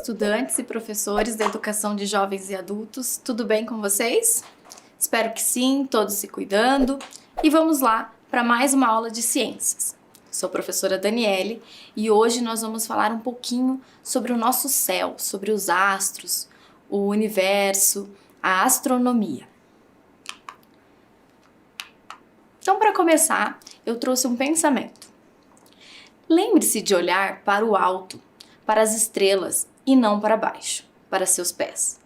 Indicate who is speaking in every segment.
Speaker 1: estudantes e professores da educação de jovens e adultos. Tudo bem com vocês? Espero que sim, todos se cuidando. E vamos lá para mais uma aula de ciências. Sou a professora Daniele e hoje nós vamos falar um pouquinho sobre o nosso céu, sobre os astros, o universo, a astronomia. Então, para começar, eu trouxe um pensamento. Lembre-se de olhar para o alto, para as estrelas e não para baixo, para seus pés.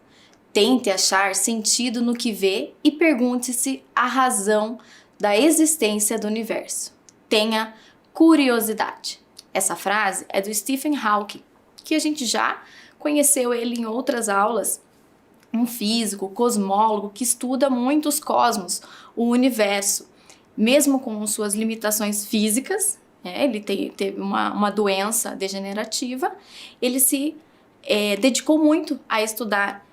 Speaker 1: Tente achar sentido no que vê e pergunte-se a razão da existência do universo. Tenha curiosidade. Essa frase é do Stephen Hawking, que a gente já conheceu ele em outras aulas. Um físico, cosmólogo que estuda muito os cosmos, o universo. Mesmo com suas limitações físicas, ele teve uma doença degenerativa, ele se dedicou muito a estudar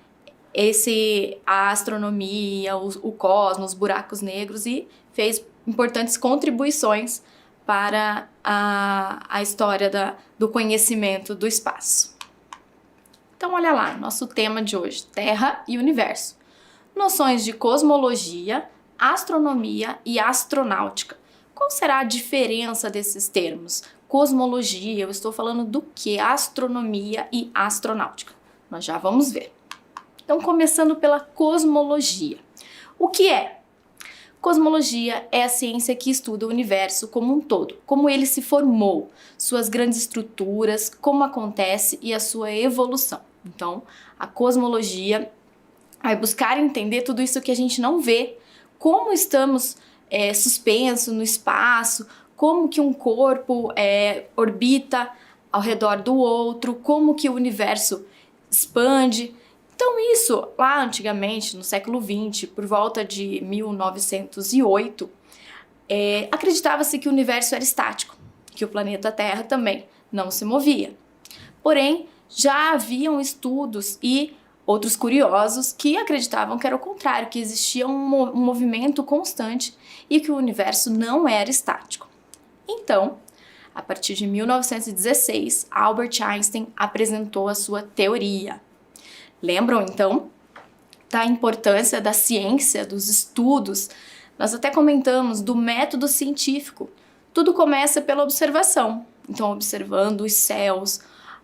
Speaker 1: a astronomia, o cosmos, os buracos negros e fez importantes contribuições para a história do conhecimento do espaço. Então olha lá, nosso tema de hoje, Terra e Universo. Noções de cosmologia, astronomia e astronáutica. Qual será a diferença desses termos? Cosmologia, eu estou falando do que? Astronomia e astronáutica. Nós já vamos ver. Então, começando pela cosmologia. O que é? Cosmologia é a ciência que estuda o universo como um todo, como ele se formou, suas grandes estruturas, como acontece e a sua evolução. Então, a cosmologia vai buscar entender tudo isso que a gente não vê, como estamos suspenso no espaço, como que um corpo orbita ao redor do outro, como que o universo expande. Então isso, lá antigamente, no século XX, por volta de 1908, acreditava-se que o universo era estático, que o planeta Terra também não se movia. Porém, já haviam estudos e outros curiosos que acreditavam que era o contrário, que existia um movimento constante e que o universo não era estático. Então, a partir de 1916, Albert Einstein apresentou a sua teoria. Lembram, então, da importância da ciência, dos estudos? Nós até comentamos do método científico. Tudo começa pela observação. Então, observando os céus,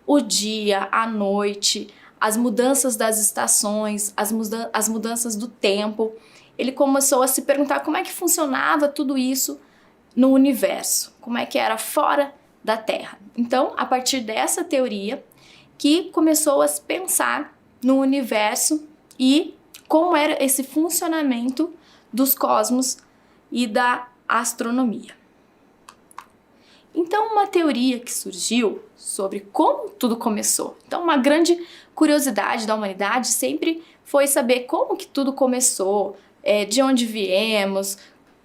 Speaker 1: o dia, a noite, as mudanças das estações, as mudanças do tempo. Ele começou a se perguntar como é que funcionava tudo isso no universo, como é que era fora da Terra. Então, a partir dessa teoria, que começou a se pensar no universo e como era esse funcionamento dos cosmos e da astronomia. Então, uma teoria que surgiu sobre como tudo começou. Então, uma grande curiosidade da humanidade sempre foi saber como que tudo começou, de onde viemos,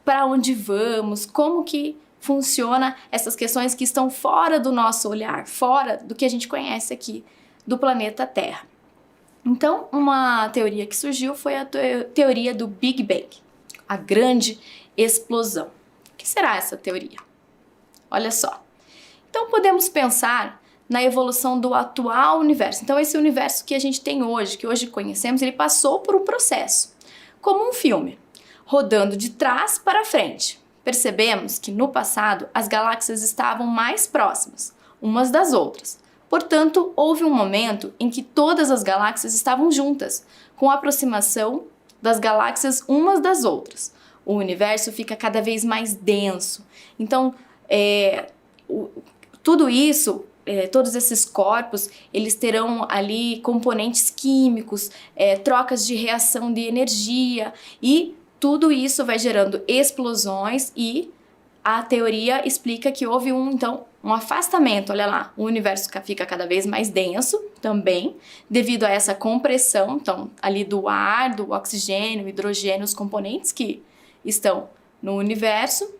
Speaker 1: para onde vamos, como que funciona essas questões que estão fora do nosso olhar, fora do que a gente conhece aqui do planeta Terra. Então, uma teoria que surgiu foi a teoria do Big Bang, a grande explosão. O que será essa teoria? Olha só. Então, podemos pensar na evolução do atual universo. Então, esse universo que a gente tem hoje, que hoje conhecemos, ele passou por um processo, como um filme, rodando de trás para frente. Percebemos que no passado as galáxias estavam mais próximas umas das outras. Portanto, houve um momento em que todas as galáxias estavam juntas, com a aproximação das galáxias umas das outras. O universo fica cada vez mais denso. Então, tudo isso, todos esses corpos, eles terão ali componentes químicos, trocas de reação de energia e tudo isso vai gerando explosões e a teoria explica que houve um afastamento, olha lá, o universo fica cada vez mais denso também, devido a essa compressão, então, ali do ar, do oxigênio, hidrogênio, os componentes que estão no universo.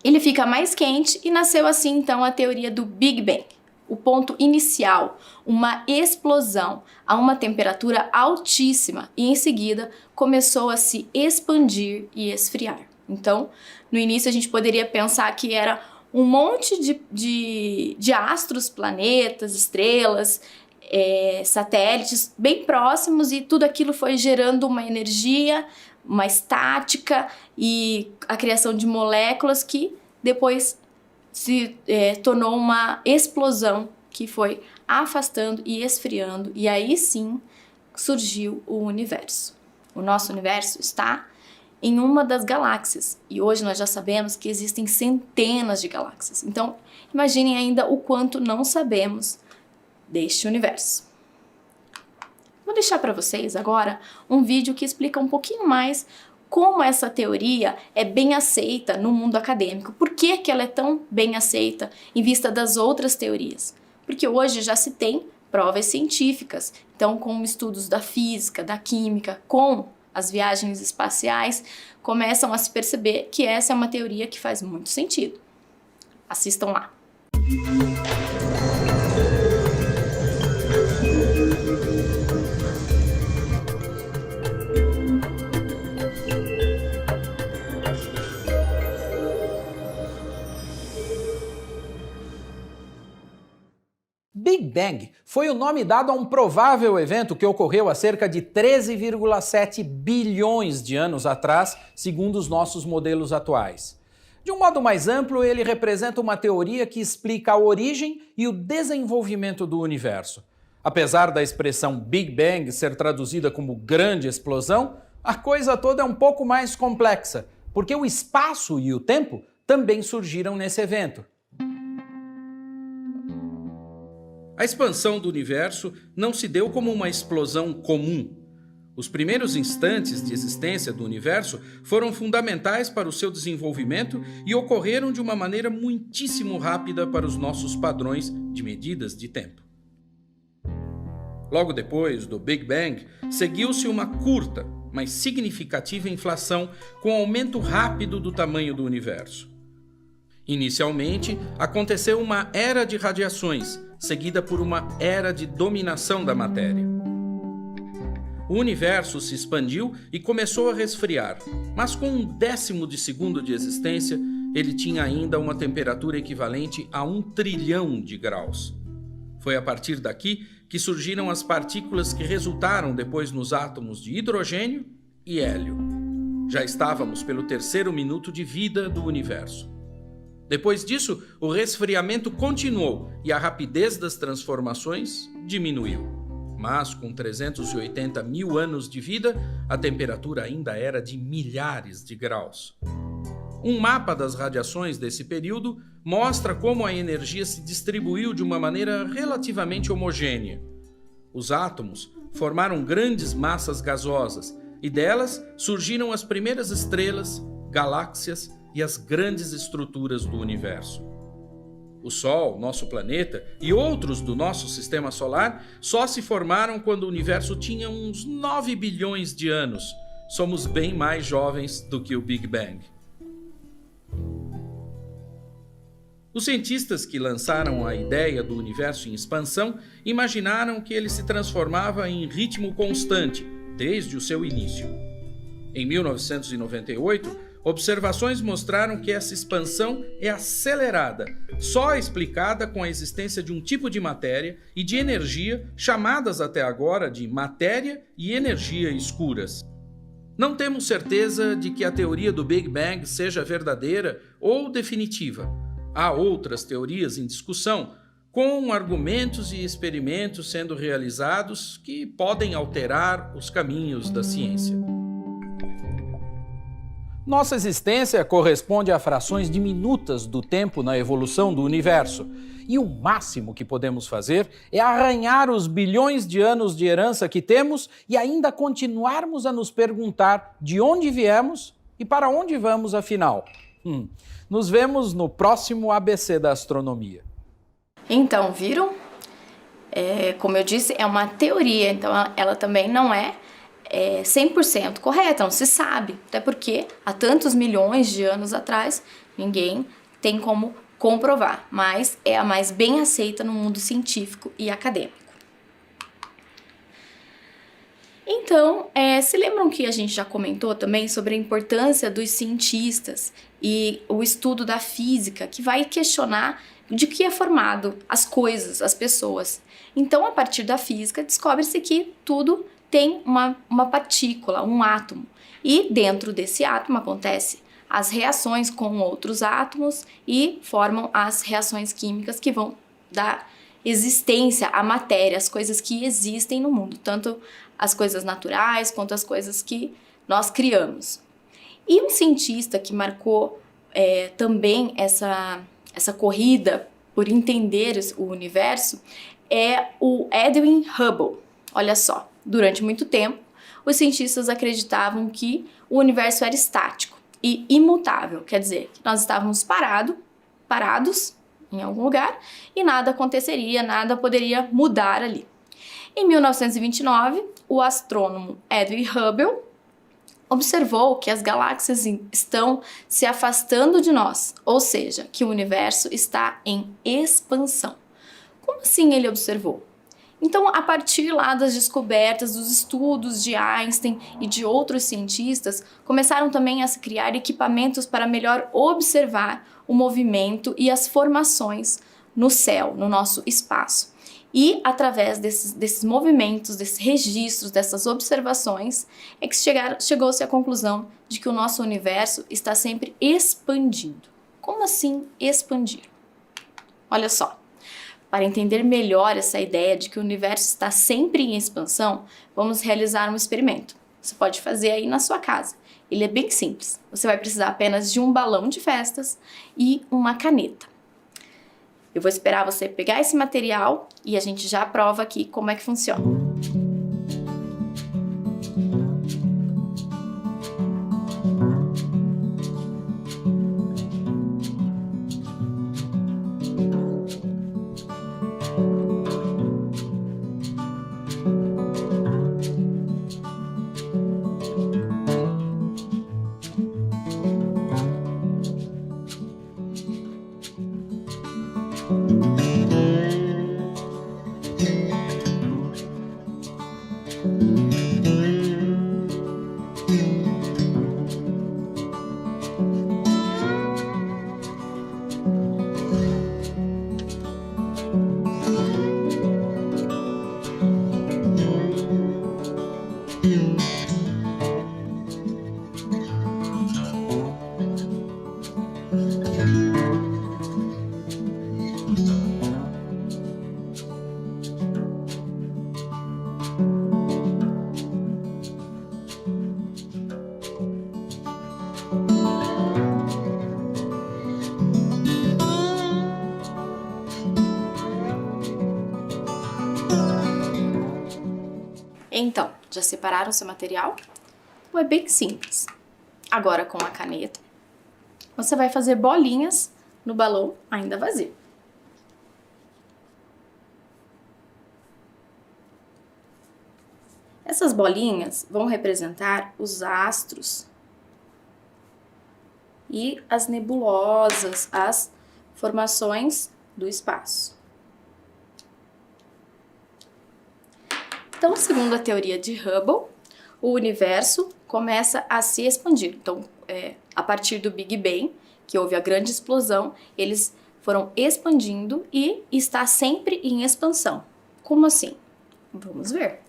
Speaker 1: Ele fica mais quente e nasceu assim, então, a teoria do Big Bang. O ponto inicial, uma explosão a uma temperatura altíssima e, em seguida, começou a se expandir e esfriar. Então, no início a gente poderia pensar que era um monte de astros, planetas, estrelas, satélites bem próximos e tudo aquilo foi gerando uma energia, uma estática e a criação de moléculas que depois se tornou uma explosão que foi afastando e esfriando, e aí sim surgiu o universo. O nosso universo está em uma das galáxias, e hoje nós já sabemos que existem centenas de galáxias. Então, imaginem ainda o quanto não sabemos deste universo. Vou deixar para vocês agora um vídeo que explica um pouquinho mais como essa teoria é bem aceita no mundo acadêmico. Por que que ela é tão bem aceita em vista das outras teorias? Porque hoje já se tem provas científicas, então com estudos da física, da química, com as viagens espaciais, começam a se perceber que essa é uma teoria que faz muito sentido. Assistam lá.
Speaker 2: Big Bang foi o nome dado a um provável evento que ocorreu há cerca de 13,7 bilhões de anos atrás, segundo os nossos modelos atuais. De um modo mais amplo, ele representa uma teoria que explica a origem e o desenvolvimento do universo. Apesar da expressão Big Bang ser traduzida como grande explosão, a coisa toda é um pouco mais complexa, porque o espaço e o tempo também surgiram nesse evento. A expansão do universo não se deu como uma explosão comum. Os primeiros instantes de existência do universo foram fundamentais para o seu desenvolvimento e ocorreram de uma maneira muitíssimo rápida para os nossos padrões de medidas de tempo. Logo depois do Big Bang, seguiu-se uma curta, mas significativa inflação com aumento rápido do tamanho do universo. Inicialmente, aconteceu uma era de radiações, seguida por uma era de dominação da matéria. O universo se expandiu e começou a resfriar, mas com 1/10 de segundo de existência, ele tinha ainda uma temperatura equivalente a 1 trilhão de graus. Foi a partir daqui que surgiram as partículas que resultaram depois nos átomos de hidrogênio e hélio. Já estávamos pelo 3º minuto de vida do universo. Depois disso, o resfriamento continuou e a rapidez das transformações diminuiu. Mas com 380 mil anos de vida, a temperatura ainda era de milhares de graus. Um mapa das radiações desse período mostra como a energia se distribuiu de uma maneira relativamente homogênea. Os átomos formaram grandes massas gasosas e delas surgiram as primeiras estrelas, galáxias e as grandes estruturas do universo. O Sol, nosso planeta, e outros do nosso sistema solar só se formaram quando o universo tinha uns 9 bilhões de anos. Somos bem mais jovens do que o Big Bang. Os cientistas que lançaram a ideia do universo em expansão imaginaram que ele se transformava em ritmo constante desde o seu início. Em 1998, observações mostraram que essa expansão é acelerada, só explicada com a existência de um tipo de matéria e de energia chamadas até agora de matéria e energia escuras. Não temos certeza de que a teoria do Big Bang seja verdadeira ou definitiva. Há outras teorias em discussão, com argumentos e experimentos sendo realizados que podem alterar os caminhos da ciência. Nossa existência corresponde a frações diminutas do tempo na evolução do universo, e o máximo que podemos fazer é arranhar os bilhões de anos de herança que temos e ainda continuarmos a nos perguntar de onde viemos e para onde vamos afinal. Nos vemos no próximo ABC da Astronomia.
Speaker 1: Então, viram? Como eu disse, é uma teoria, então ela também não é 100% correta, não se sabe, até porque há tantos milhões de anos atrás ninguém tem como comprovar, mas é a mais bem aceita no mundo científico e acadêmico. Então, se lembram que a gente já comentou também sobre a importância dos cientistas e o estudo da física, que vai questionar de que é formado as coisas, as pessoas. Então, a partir da física, descobre-se que tudo tem uma partícula, um átomo. E dentro desse átomo acontece as reações com outros átomos e formam as reações químicas que vão dar existência à matéria, as coisas que existem no mundo, tanto as coisas naturais quanto as coisas que nós criamos. E um cientista que marcou também essa corrida por entender o universo é o Edwin Hubble. Olha só, durante muito tempo, os cientistas acreditavam que o universo era estático e imutável, quer dizer, que nós estávamos parados em algum lugar e nada aconteceria, nada poderia mudar ali. Em 1929, o astrônomo Edwin Hubble observou que as galáxias estão se afastando de nós, ou seja, que o universo está em expansão. Como assim ele observou? Então, a partir lá das descobertas, dos estudos de Einstein e de outros cientistas, começaram também a se criar equipamentos para melhor observar o movimento e as formações no céu, no nosso espaço. E através desses movimentos, desses registros, dessas observações, é que chegou-se à conclusão de que o nosso universo está sempre expandindo. Como assim expandir? Olha só. Para entender melhor essa ideia de que o universo está sempre em expansão, vamos realizar um experimento. Você pode fazer aí na sua casa. Ele é bem simples. Você vai precisar apenas de um balão de festas e uma caneta. Eu vou esperar você pegar esse material e a gente já prova aqui como é que funciona. Então, já separaram seu material? É bem simples. Agora, com a caneta, você vai fazer bolinhas no balão ainda vazio. Essas bolinhas vão representar os astros e as nebulosas, as formações do espaço. Então, segundo a teoria de Hubble, o universo começa a se expandir. Então, a partir do Big Bang, que houve a grande explosão, eles foram expandindo e está sempre em expansão. Como assim? Vamos ver.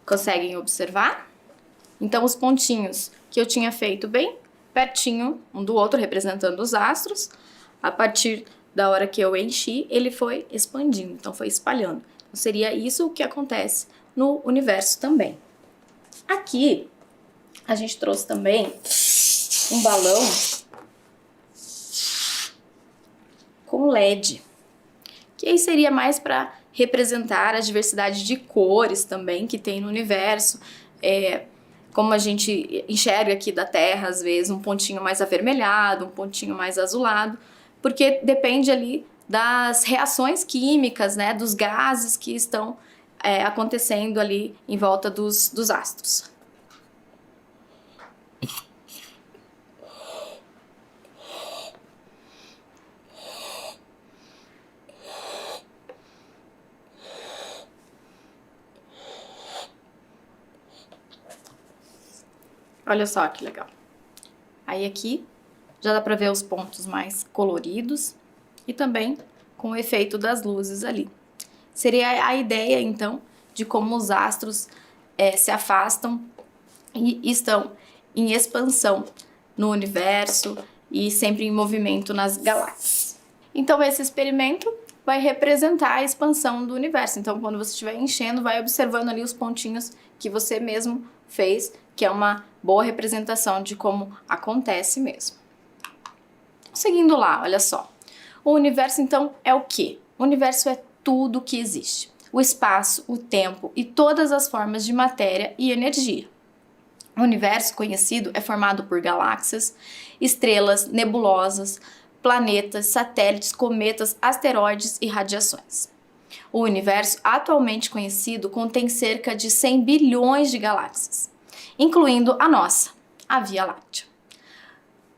Speaker 1: Conseguem observar? Então, os pontinhos que eu tinha feito bem pertinho um do outro, representando os astros, a partir da hora que eu enchi, ele foi expandindo, então foi espalhando. Então, seria isso o que acontece no universo também. Aqui, a gente trouxe também um balão com LED, que aí seria mais para representar a diversidade de cores também que tem no universo. Como a gente enxerga aqui da Terra, às vezes, um pontinho mais avermelhado, um pontinho mais azulado, porque depende ali das reações químicas, né, dos gases que estão acontecendo ali em volta dos astros. Olha só que legal. Aí aqui já dá para ver os pontos mais coloridos e também com o efeito das luzes ali. Seria a ideia, então, de como os astros se afastam e estão em expansão no universo e sempre em movimento nas galáxias. Então, esse experimento vai representar a expansão do universo. Então, quando você estiver enchendo, vai observando ali os pontinhos que você mesmo fez, que é uma boa representação de como acontece mesmo. Seguindo lá, olha só. O universo, então, é o quê? O universo é tudo que existe. O espaço, o tempo e todas as formas de matéria e energia. O universo conhecido é formado por galáxias, estrelas, nebulosas, planetas, satélites, cometas, asteroides e radiações. O universo atualmente conhecido contém cerca de 100 bilhões de galáxias, incluindo a nossa, a Via Láctea.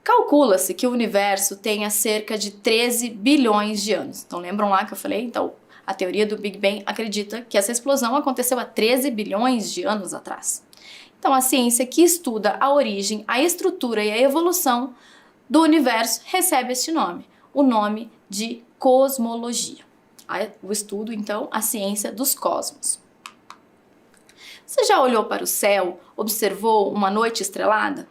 Speaker 1: Calcula-se que o universo tenha cerca de 13 bilhões de anos. Então lembram lá que eu falei? Então a teoria do Big Bang acredita que essa explosão aconteceu há 13 bilhões de anos atrás. Então a ciência que estuda a origem, a estrutura e a evolução do universo recebe este nome, o nome de cosmologia. O estudo, então, a ciência dos cosmos. Você já olhou para o céu, observou uma noite estrelada?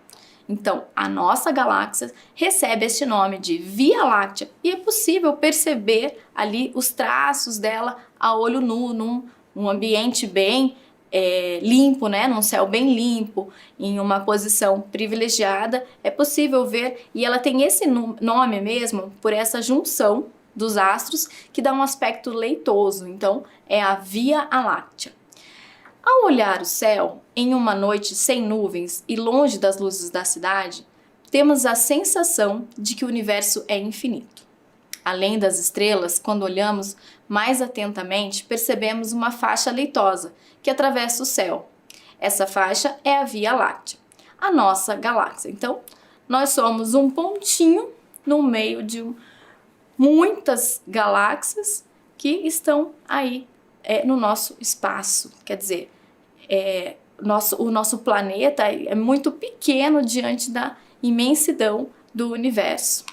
Speaker 1: Então, a nossa galáxia recebe este nome de Via Láctea e é possível perceber ali os traços dela a olho nu, num ambiente bem limpo, né? Num céu bem limpo, em uma posição privilegiada, é possível ver, e ela tem esse nome mesmo por essa junção dos astros que dá um aspecto leitoso, então é a Via Láctea. Ao olhar o céu em uma noite sem nuvens e longe das luzes da cidade, temos a sensação de que o universo é infinito. Além das estrelas, quando olhamos mais atentamente, percebemos uma faixa leitosa que atravessa o céu. Essa faixa é a Via Láctea, a nossa galáxia. Então, nós somos um pontinho no meio de muitas galáxias que estão aí no nosso espaço. Quer dizer, o nosso planeta é muito pequeno diante da imensidão do universo.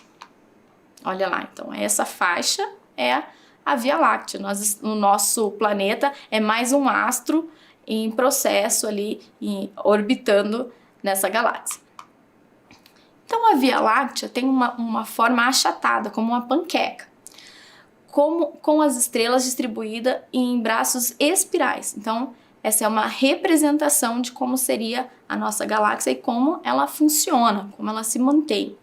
Speaker 1: Olha lá, então essa faixa é a Via Láctea. O nosso planeta é mais um astro em processo ali, orbitando nessa galáxia. Então a Via Láctea tem uma forma achatada, como uma panqueca, com as estrelas distribuídas em braços espirais. Então essa é uma representação de como seria a nossa galáxia e como ela funciona, como ela se mantém.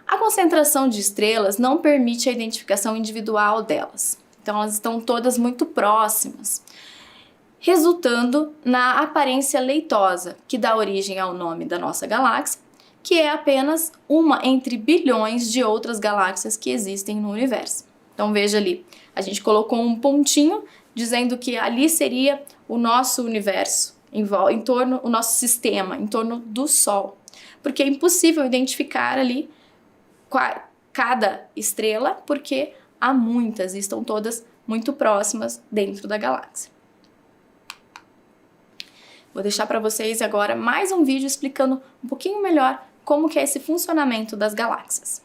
Speaker 1: A concentração de estrelas não permite a identificação individual delas, então elas estão todas muito próximas, resultando na aparência leitosa, que dá origem ao nome da nossa galáxia, que é apenas uma entre bilhões de outras galáxias que existem no universo. Então veja ali, a gente colocou um pontinho dizendo que ali seria o nosso universo, em torno o nosso sistema, em torno do Sol, porque é impossível identificar ali cada estrela, porque há muitas e estão todas muito próximas dentro da galáxia. Vou deixar para vocês agora mais um vídeo explicando um pouquinho melhor como que é esse funcionamento das galáxias.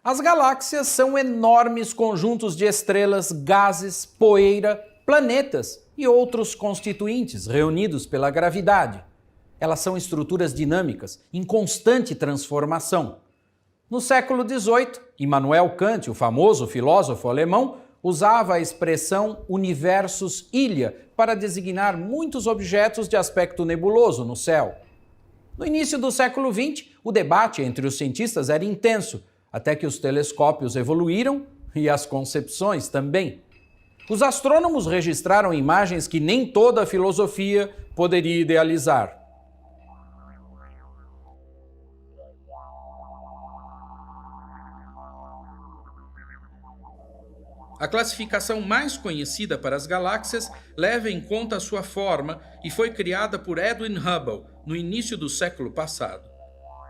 Speaker 3: As galáxias são enormes conjuntos de estrelas, gases, poeira, planetas e outros constituintes reunidos pela gravidade. Elas são estruturas dinâmicas, em constante transformação. No século XVIII, Immanuel Kant, o famoso filósofo alemão, usava a expressão universus ilha para designar muitos objetos de aspecto nebuloso no céu. No início do século XX, o debate entre os cientistas era intenso, até que os telescópios evoluíram e as concepções também. Os astrônomos registraram imagens que nem toda a filosofia poderia idealizar.
Speaker 2: A classificação mais conhecida para as galáxias leva em conta a sua forma e foi criada por Edwin Hubble no início do século passado.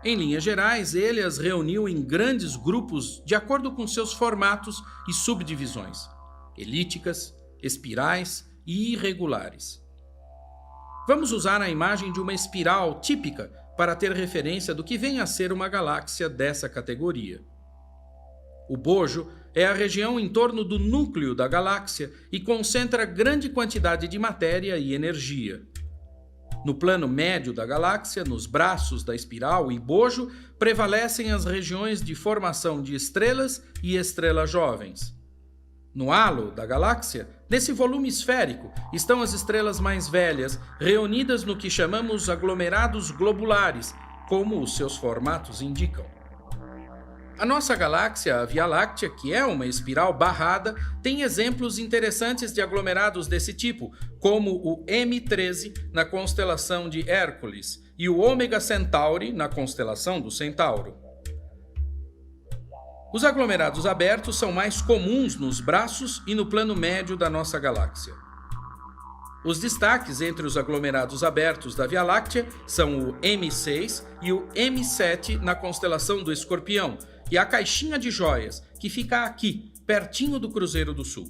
Speaker 2: Em linhas gerais, ele as reuniu em grandes grupos de acordo com seus formatos e subdivisões: elípticas, espirais e irregulares. Vamos usar a imagem de uma espiral típica para ter referência do que vem a ser uma galáxia dessa categoria. O bojo é a região em torno do núcleo da galáxia e concentra grande quantidade de matéria e energia. No plano médio da galáxia, nos braços da espiral e bojo, prevalecem as regiões de formação de estrelas e estrelas jovens. No halo da galáxia, nesse volume esférico, estão as estrelas mais velhas, reunidas no que chamamos aglomerados globulares, como os seus formatos indicam. A nossa galáxia, a Via Láctea, que é uma espiral barrada, tem exemplos interessantes de aglomerados desse tipo, como o M13 na constelação de Hércules e o Ômega Centauri na constelação do Centauro. Os aglomerados abertos são mais comuns nos braços e no plano médio da nossa galáxia. Os destaques entre os aglomerados abertos da Via Láctea são o M6 e o M7 na constelação do Escorpião, e a caixinha de joias, que fica aqui, pertinho do Cruzeiro do Sul.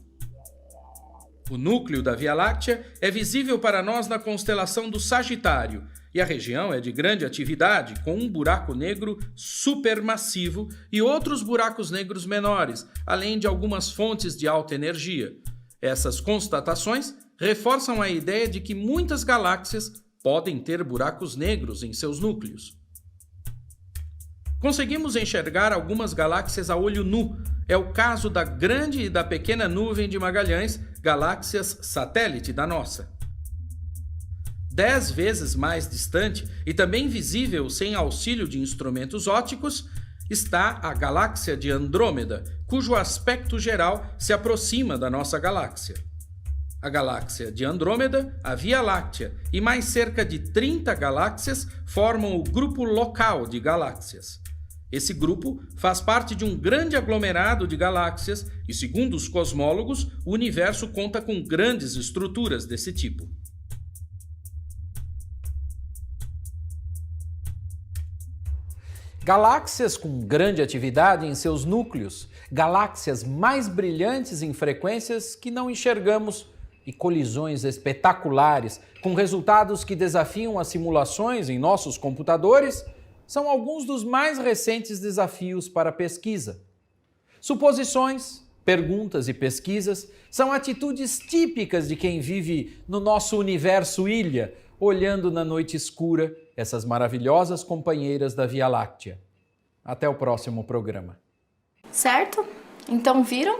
Speaker 2: O núcleo da Via Láctea é visível para nós na constelação do Sagitário, e a região é de grande atividade, com um buraco negro supermassivo e outros buracos negros menores, além de algumas fontes de alta energia. Essas constatações reforçam a ideia de que muitas galáxias podem ter buracos negros em seus núcleos. Conseguimos enxergar algumas galáxias a olho nu. É o caso da Grande e da Pequena Nuvem de Magalhães, galáxias satélite da nossa. 10 vezes mais distante e também visível sem auxílio de instrumentos ópticos, está a galáxia de Andrômeda, cujo aspecto geral se aproxima da nossa galáxia. A galáxia de Andrômeda, a Via Láctea e mais cerca de 30 galáxias formam o grupo local de galáxias. Esse grupo faz parte de um grande aglomerado de galáxias e, segundo os cosmólogos, o universo conta com grandes estruturas desse tipo.
Speaker 3: Galáxias com grande atividade em seus núcleos, galáxias mais brilhantes em frequências que não enxergamos e colisões espetaculares com resultados que desafiam as simulações em nossos computadores são alguns dos mais recentes desafios para a pesquisa. Suposições, perguntas e pesquisas são atitudes típicas de quem vive no nosso universo ilha, olhando na noite escura essas maravilhosas companheiras da Via Láctea. Até o próximo programa.
Speaker 1: Certo? Então viram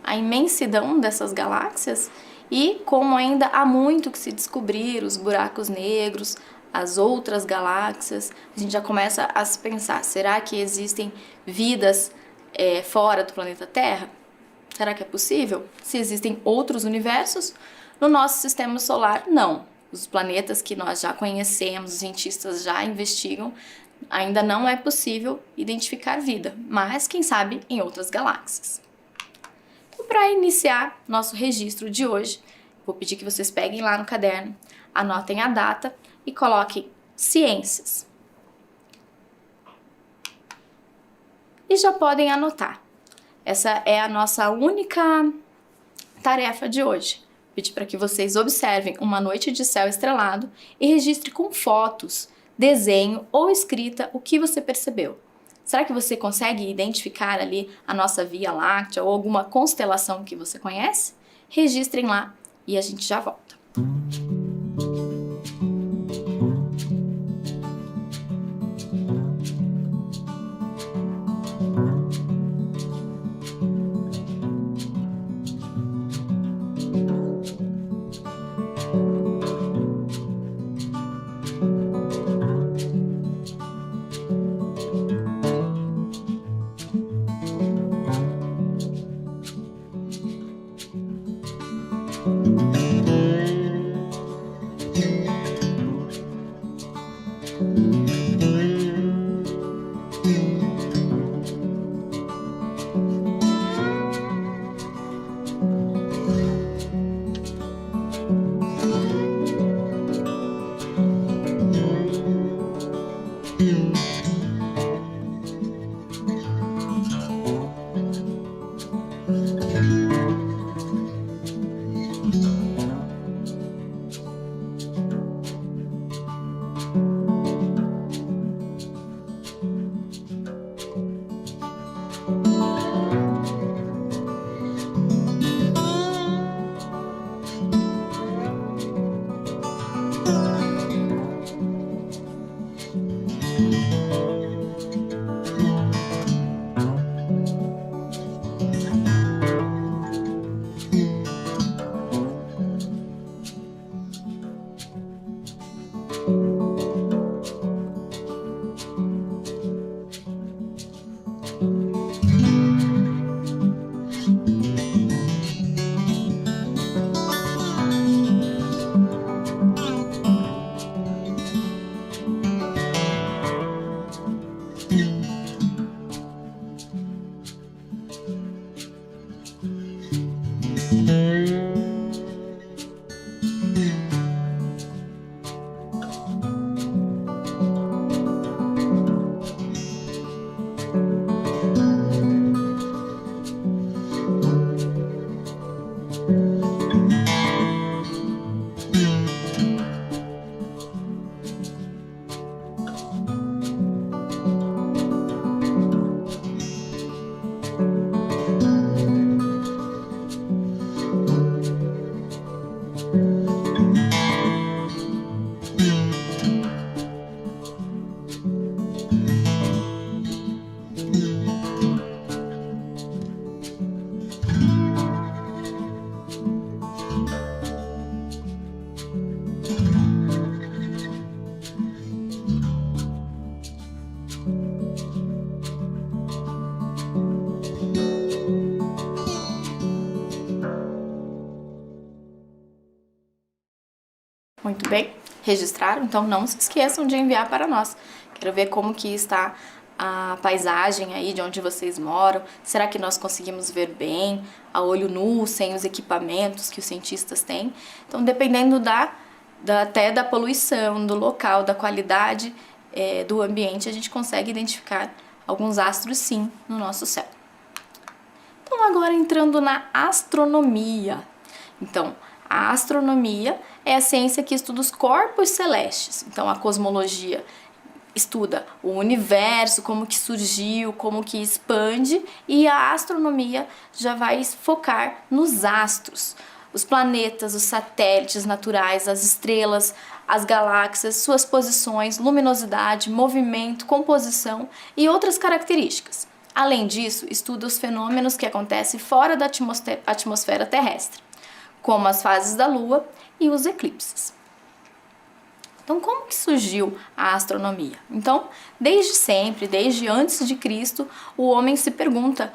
Speaker 1: a imensidão dessas galáxias e como ainda há muito que se descobrir, os buracos negros, as outras galáxias, a gente já começa a se pensar, será que existem vidas fora do planeta Terra? Será que é possível? Se existem outros universos, no nosso sistema solar, não. Os planetas que nós já conhecemos, os cientistas já investigam, ainda não é possível identificar vida, mas quem sabe em outras galáxias. E para iniciar nosso registro de hoje, vou pedir que vocês peguem lá no caderno, anotem a data e coloquem ciências. E já podem anotar. Essa é a nossa única tarefa de hoje. Pedir para que vocês observem uma noite de céu estrelado e registre com fotos, desenho ou escrita o que você percebeu. Será que você consegue identificar ali a nossa Via Láctea ou alguma constelação que você conhece? Registrem lá e a gente já volta. Muito bem, registraram? Então não se esqueçam de enviar para nós. Quero ver como que está a paisagem aí de onde vocês moram. Será que nós conseguimos ver bem, a olho nu, sem os equipamentos que os cientistas têm? Então, dependendo até da poluição, do local, da qualidade do ambiente, a gente consegue identificar alguns astros, sim, no nosso céu. Então, agora entrando na astronomia. Então, a astronomia é a ciência que estuda os corpos celestes. Então, a cosmologia estuda o universo, como que surgiu, como que expande, e a astronomia já vai focar nos astros, os planetas, os satélites naturais, as estrelas, as galáxias, suas posições, luminosidade, movimento, composição e outras características. Além disso, estuda os fenômenos que acontecem fora da atmosfera terrestre, como as fases da Lua e os eclipses. Então, como que surgiu a astronomia? Então, desde sempre, desde antes de Cristo, o homem se pergunta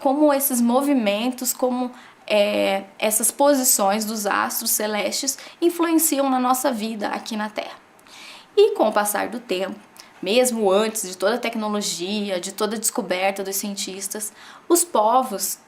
Speaker 1: como esses movimentos, como essas posições dos astros celestes influenciam na nossa vida aqui na Terra. E com o passar do tempo, mesmo antes de toda a tecnologia, de toda a descoberta dos cientistas, os povos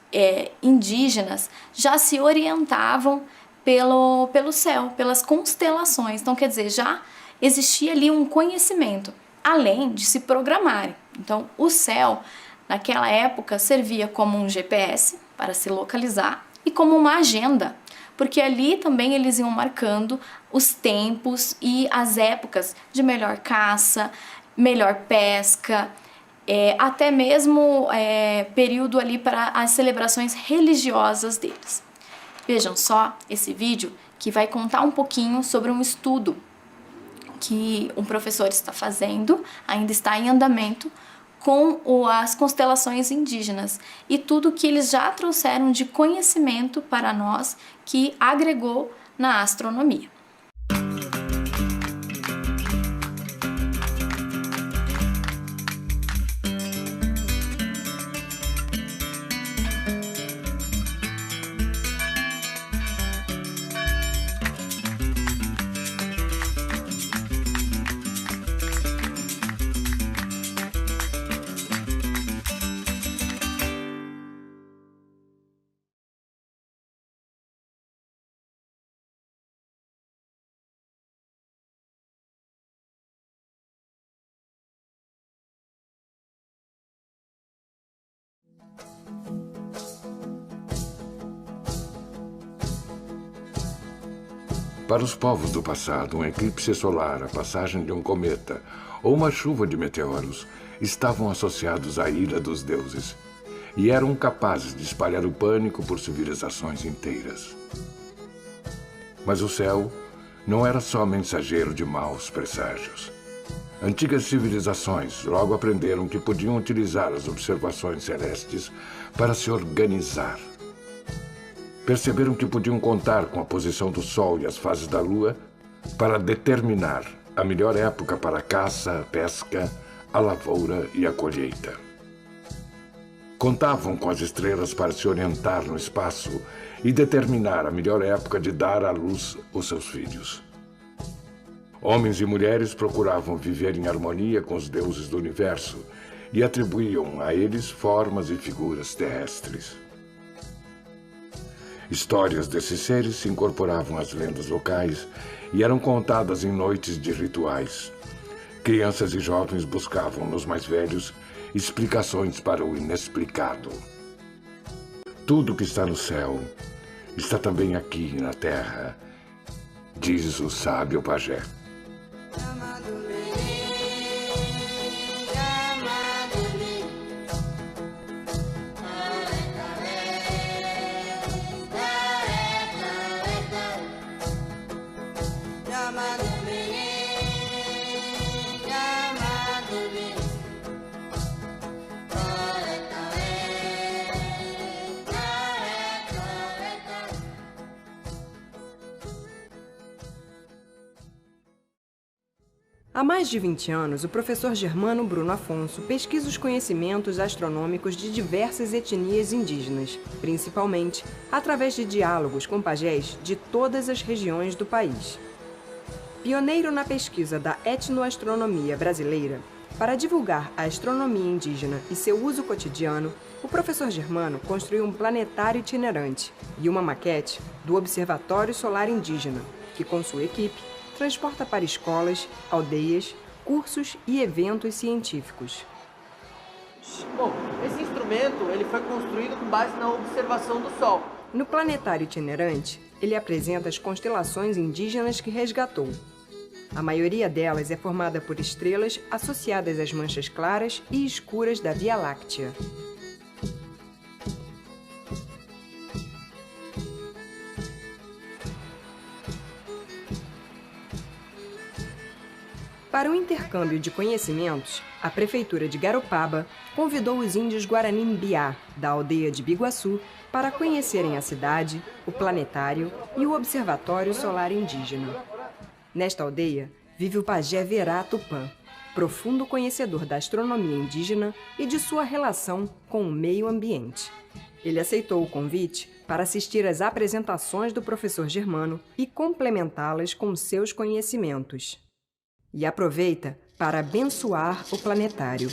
Speaker 1: indígenas já se orientavam pelo céu, pelas constelações. Então, quer dizer, já existia ali um conhecimento, além de se programarem. Então, o céu, naquela época, servia como um GPS para se localizar e como uma agenda, porque ali também eles iam marcando os tempos e as épocas de melhor caça, melhor pesca, até mesmo período ali para as celebrações religiosas deles. Vejam só esse vídeo que vai contar um pouquinho sobre um estudo que um professor está fazendo, ainda está em andamento, com as constelações indígenas e tudo que eles já trouxeram de conhecimento para nós que agregou na astronomia.
Speaker 4: Para os povos do passado, um eclipse solar, a passagem de um cometa ou uma chuva de meteoros estavam associados à ira dos deuses e eram capazes de espalhar o pânico por civilizações inteiras. Mas o céu não era só mensageiro de maus presságios. Antigas civilizações logo aprenderam que podiam utilizar as observações celestes para se organizar. Perceberam que podiam contar com a posição do Sol e as fases da Lua para determinar a melhor época para a caça, a pesca, a lavoura e a colheita. Contavam com as estrelas para se orientar no espaço e determinar a melhor época de dar à luz os seus filhos. Homens e mulheres procuravam viver em harmonia com os deuses do universo e atribuíam a eles formas e figuras terrestres. Histórias desses seres se incorporavam às lendas locais e eram contadas em noites de rituais. Crianças e jovens buscavam nos mais velhos explicações para o inexplicado. Tudo que está no céu está também aqui na terra, diz o sábio pajé.
Speaker 5: Há mais de 20 anos, o professor Germano Bruno Afonso pesquisa os conhecimentos astronômicos de diversas etnias indígenas, principalmente através de diálogos com pajés de todas as regiões do país. Pioneiro na pesquisa da etnoastronomia brasileira, para divulgar a astronomia indígena e seu uso cotidiano, o professor Germano construiu um planetário itinerante e uma maquete do Observatório Solar Indígena, que com sua equipe transporta para escolas, aldeias, cursos e eventos científicos.
Speaker 6: Bom, esse instrumento ele foi construído com base na observação do Sol.
Speaker 5: No planetário itinerante, ele apresenta as constelações indígenas que resgatou. A maioria delas é formada por estrelas associadas às manchas claras e escuras da Via Láctea. Para o intercâmbio de conhecimentos, a Prefeitura de Garopaba convidou os índios Guarani-Mbiá, da aldeia de Biguaçu, para conhecerem a cidade, o planetário e o Observatório Solar Indígena. Nesta aldeia, vive o pajé Verá Tupã, profundo conhecedor da astronomia indígena e de sua relação com o meio ambiente. Ele aceitou o convite para assistir às apresentações do professor Germano e complementá-las com seus conhecimentos. E aproveita para abençoar o planetário.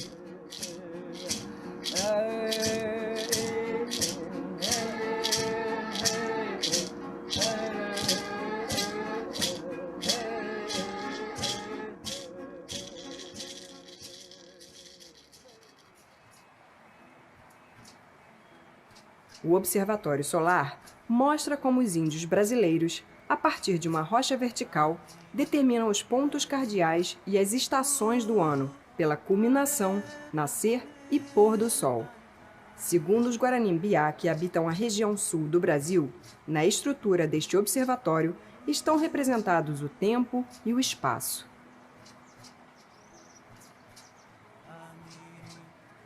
Speaker 5: O Observatório Solar mostra como os índios brasileiros, a partir de uma rocha vertical, determinam os pontos cardeais e as estações do ano, pela culminação, nascer e pôr do sol. Segundo os Guarani-Mbiá, que habitam a região sul do Brasil, na estrutura deste observatório estão representados o tempo e o espaço.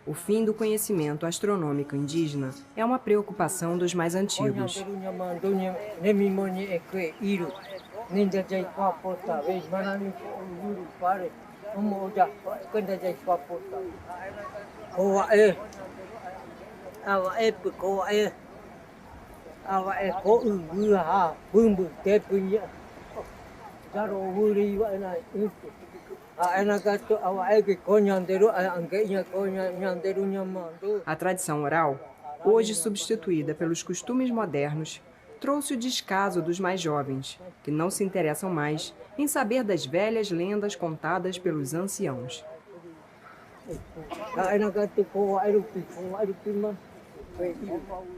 Speaker 5: O fim do conhecimento astronômico indígena é uma preocupação dos mais antigos. A tradição oral, hoje substituída pelos costumes modernos, trouxe o descaso dos mais jovens, que não se interessam mais em saber das velhas lendas contadas pelos anciãos.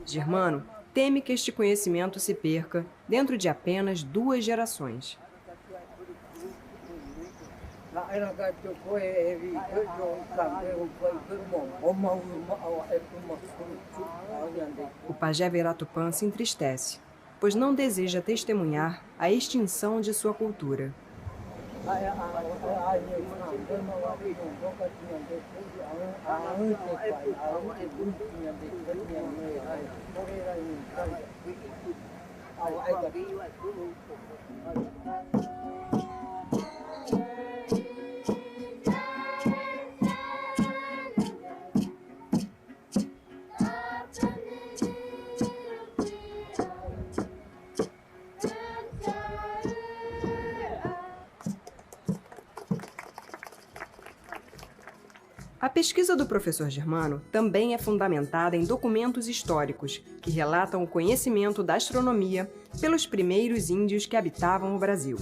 Speaker 5: Germano teme que este conhecimento se perca dentro de apenas 2 gerações. O pajé Verá Tupã se entristece, pois não deseja testemunhar a extinção de sua cultura. A pesquisa do professor Germano também é fundamentada em documentos históricos que relatam o conhecimento da astronomia pelos primeiros índios que habitavam o Brasil.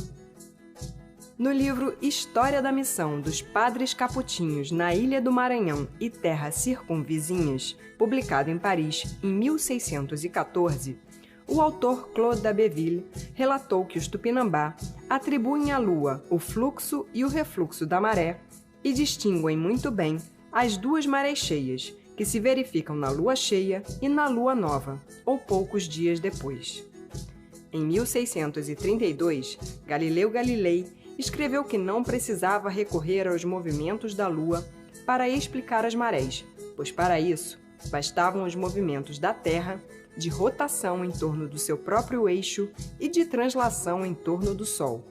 Speaker 5: No livro História da Missão dos Padres Caputinhos na Ilha do Maranhão e Terras Circunvizinhas, publicado em Paris em 1614, o autor Claude d'Abbeville relatou que os Tupinambá atribuem à Lua o fluxo e o refluxo da maré e distinguem muito bem as 2 marés cheias, que se verificam na lua cheia e na lua nova, ou poucos dias depois. Em 1632, Galileu Galilei escreveu que não precisava recorrer aos movimentos da lua para explicar as marés, pois para isso bastavam os movimentos da Terra de rotação em torno do seu próprio eixo e de translação em torno do Sol.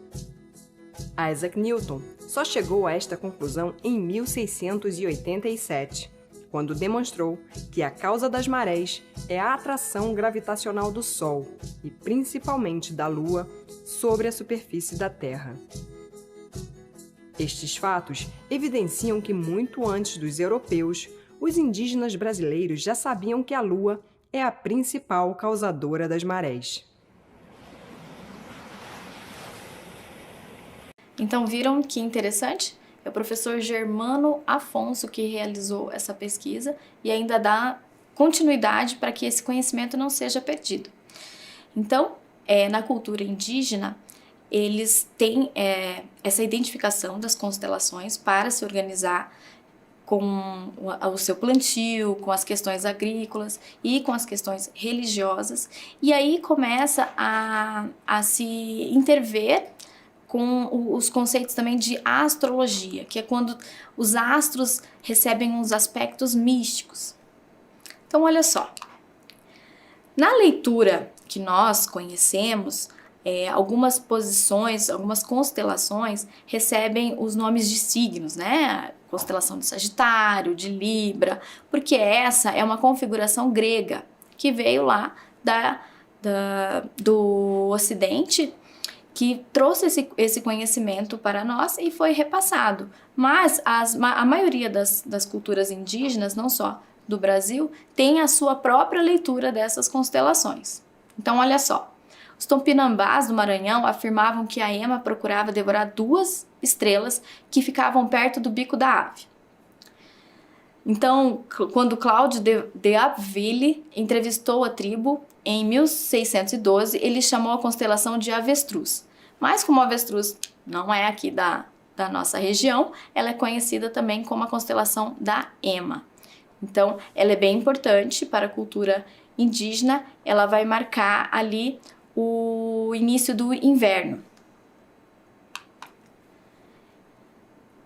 Speaker 5: Isaac Newton só chegou a esta conclusão em 1687, quando demonstrou que a causa das marés é a atração gravitacional do Sol e principalmente da Lua sobre a superfície da Terra. Estes fatos evidenciam que muito antes dos europeus, os indígenas brasileiros já sabiam que a Lua é a principal causadora das marés.
Speaker 1: Então, viram que interessante? É o professor Germano Afonso que realizou essa pesquisa e ainda dá continuidade para que esse conhecimento não seja perdido. Então, na cultura indígena, eles têm essa identificação das constelações para se organizar com o seu plantio, com as questões agrícolas e com as questões religiosas. E aí começa a se interver com os conceitos também de astrologia, que é quando os astros recebem uns aspectos místicos. Então, olha só. Na leitura que nós conhecemos, algumas posições, algumas constelações recebem os nomes de signos, né? Constelação de Sagitário, de Libra, porque essa é uma configuração grega que veio lá do Ocidente, que trouxe esse conhecimento para nós e foi repassado. Mas a maioria das culturas indígenas, não só do Brasil, tem a sua própria leitura dessas constelações. Então, olha só. Os Tupinambás do Maranhão afirmavam que a ema procurava devorar 2 estrelas que ficavam perto do bico da ave. Então, quando Cláudio de Abbeville entrevistou a tribo em 1612, ele chamou a constelação de avestruz. Mas como a avestruz não é aqui da nossa região, ela é conhecida também como a constelação da ema. Então, ela é bem importante para a cultura indígena, ela vai marcar ali o início do inverno.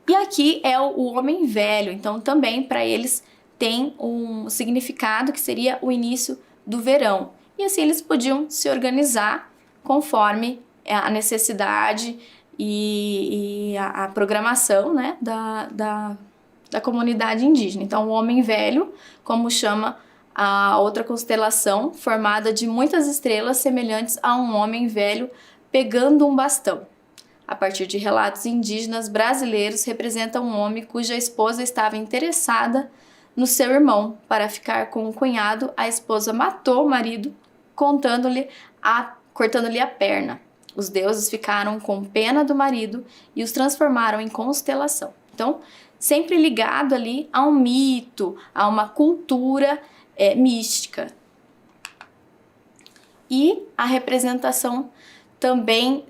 Speaker 1: E aqui é o homem velho, então também para eles tem um significado que seria o início do verão. E assim eles podiam se organizar conforme a necessidade e a programação, né, da comunidade indígena. Então o homem velho, como chama a outra constelação, formada de muitas estrelas semelhantes a um homem velho pegando um bastão. A partir de relatos indígenas brasileiros, representa um homem cuja esposa estava interessada no seu irmão. Para ficar com o cunhado, a esposa matou o marido, cortando-lhe a perna. Os deuses ficaram com pena do marido e os transformaram em constelação. Então, sempre ligado ali a um mito, a uma cultura mística. E a representação também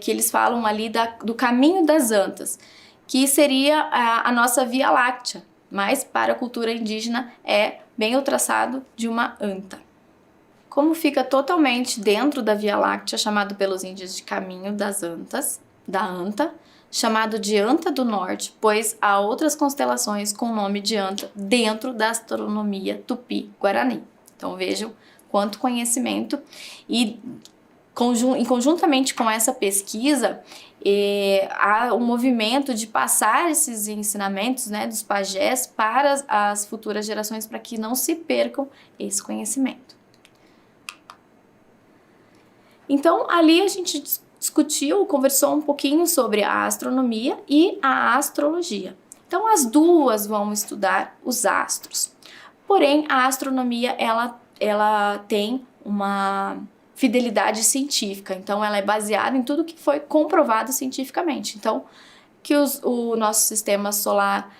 Speaker 1: que eles falam ali do caminho das antas, que seria a nossa Via Láctea, mas para a cultura indígena é bem o traçado de uma anta. Como fica totalmente dentro da Via Láctea, chamado pelos índios de caminho das antas, da anta, chamado de anta do norte, pois há outras constelações com o nome de anta dentro da astronomia tupi-guarani. Então vejam quanto conhecimento e conjuntamente com essa pesquisa, há um movimento de passar esses ensinamentos, né, dos pajés para as futuras gerações, para que não se percam esse conhecimento. Então, ali a gente conversou um pouquinho sobre a astronomia e a astrologia. Então, as duas vão estudar os astros. Porém, a astronomia, ela tem uma fidelidade científica, então ela é baseada em tudo que foi comprovado cientificamente. Então, que o nosso sistema solar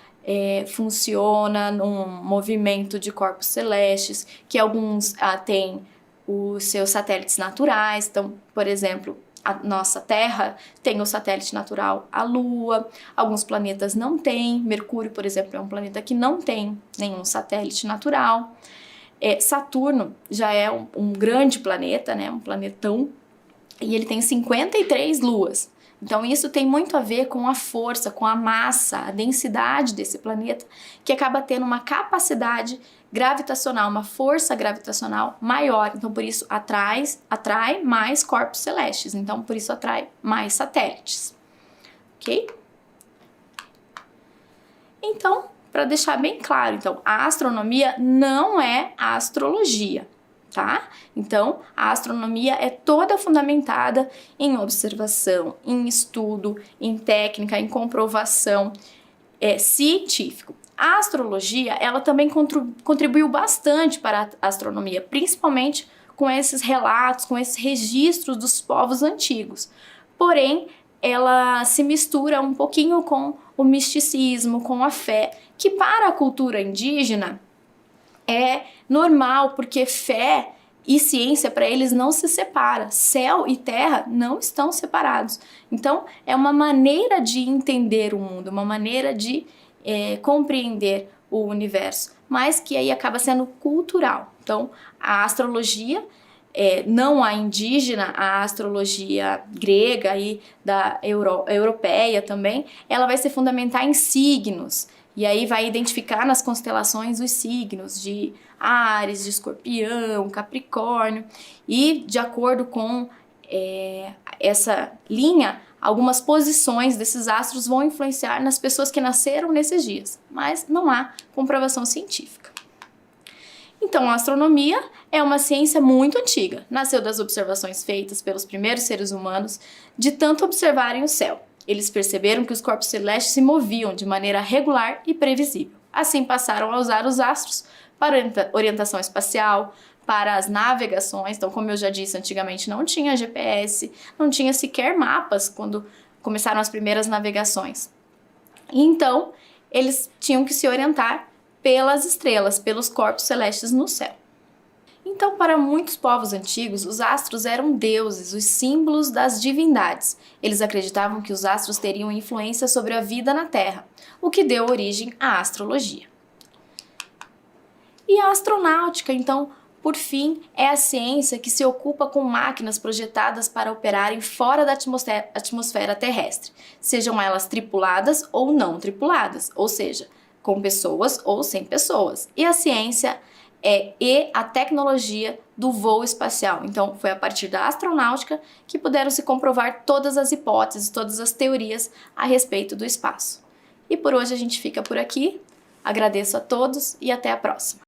Speaker 1: funciona num movimento de corpos celestes, que alguns têm os seus satélites naturais. Então, por exemplo, a nossa Terra tem o satélite natural, a Lua, alguns planetas não têm. Mercúrio, por exemplo, é um planeta que não tem nenhum satélite natural. Saturno já é um grande planeta, né? Um planetão, e ele tem 53 luas. Então isso tem muito a ver com a força, com a massa, a densidade desse planeta, que acaba tendo uma capacidade gravitacional, uma força gravitacional maior. Então por isso atrai mais corpos celestes, então por isso atrai mais satélites. Ok? Então, para deixar bem claro, então, a astronomia não é a astrologia, tá? Então, a astronomia é toda fundamentada em observação, em estudo, em técnica, em comprovação científico. A astrologia, ela também contribuiu bastante para a astronomia, principalmente com esses relatos, com esses registros dos povos antigos. Porém, ela se mistura um pouquinho com o misticismo, com a fé, que para a cultura indígena é normal, porque fé e ciência para eles não se separa. Céu e terra não estão separados. Então, é uma maneira de entender o mundo, uma maneira de compreender o universo, mas que aí acaba sendo cultural. Então, a astrologia, não a indígena, a astrologia grega e da europeia também, ela vai se fundamentar em signos. E aí vai identificar nas constelações os signos de Áries, de Escorpião, Capricórnio. E de acordo com essa linha, algumas posições desses astros vão influenciar nas pessoas que nasceram nesses dias. Mas não há comprovação científica. Então, a astronomia é uma ciência muito antiga. Nasceu das observações feitas pelos primeiros seres humanos de tanto observarem o céu. Eles perceberam que os corpos celestes se moviam de maneira regular e previsível. Assim passaram a usar os astros para orientação espacial, para as navegações. Então, como eu já disse, antigamente não tinha GPS, não tinha sequer mapas quando começaram as primeiras navegações. Então, eles tinham que se orientar pelas estrelas, pelos corpos celestes no céu. Então, para muitos povos antigos, os astros eram deuses, os símbolos das divindades. Eles acreditavam que os astros teriam influência sobre a vida na Terra, o que deu origem à astrologia. E a astronáutica, então, por fim, é a ciência que se ocupa com máquinas projetadas para operarem fora da atmosfera terrestre, sejam elas tripuladas ou não tripuladas, ou seja, com pessoas ou sem pessoas. E a ciência e a tecnologia do voo espacial. Então, foi a partir da astronáutica que puderam se comprovar todas as hipóteses, todas as teorias a respeito do espaço. E por hoje a gente fica por aqui. Agradeço a todos e até a próxima.